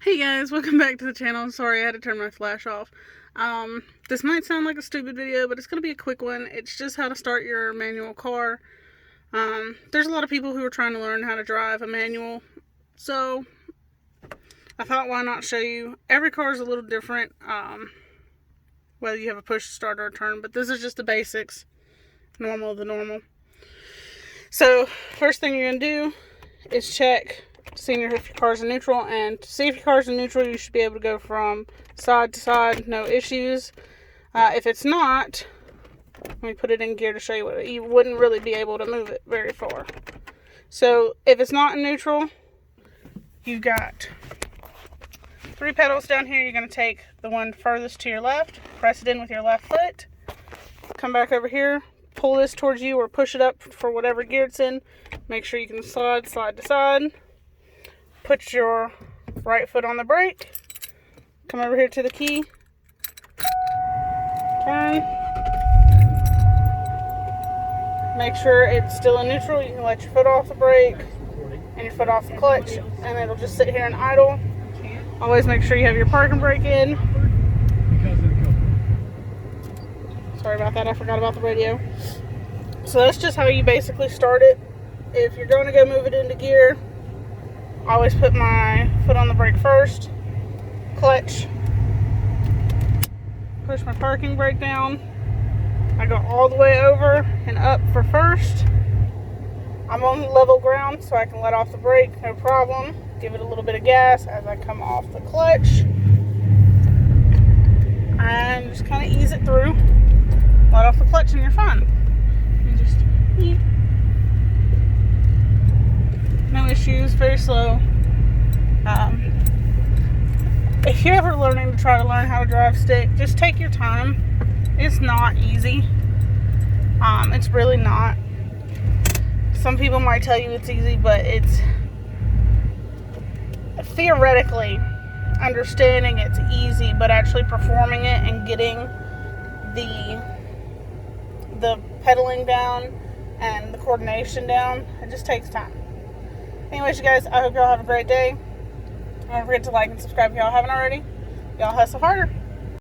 Hey guys, welcome back to the channel. I'm sorry I had to turn my flash off. This might sound like a stupid video, but it's going to be a quick one. It's just how to start your manual car. There's a lot of people who are trying to learn how to drive a manual, so I thought why not show you. Every car is a little different, whether you have a push start or a turn, but this is just the basics, normal of the normal. So first thing you're going to do is check seeing if your car's in neutral, and to see if your car's in neutral you should be able to go from side to side, no issues. If it's not, let me put it in gear to show you what you wouldn't really be able to move it very far. So if it's not in neutral, you've got 3 pedals down here. You're going to take the one furthest to your left, press it in with your left foot, come back over here, pull this towards you or push it up for whatever gear it's in. Make sure you can slide to side. Put your right foot on the brake. Come over here to the key. Turn. Make sure it's still in neutral. You can let your foot off the brake and your foot off the clutch, and it'll just sit here and idle. Always make sure you have your parking brake in. Sorry about that, I forgot about the radio. So that's just how you basically start it. If you're going to go move it into gear, I always put my foot on the brake first, clutch, push my parking brake down. I go all the way over and up for first. I'm on level ground, so I can let off the brake, no problem. Give it a little bit of gas as I come off the clutch. And just kind of ease it through. Let off the clutch and you're fine. You just, no issues, very slow. If you're ever learning to try to learn how to drive stick, just take your time. It's not easy. It's really not. Some people might tell you it's easy, but it's theoretically understanding it's easy, but actually performing it and getting the pedaling down and the coordination down, it just takes time. Anyways, you guys, I hope y'all have a great day. Don't forget to like and subscribe if y'all haven't already. Y'all hustle harder.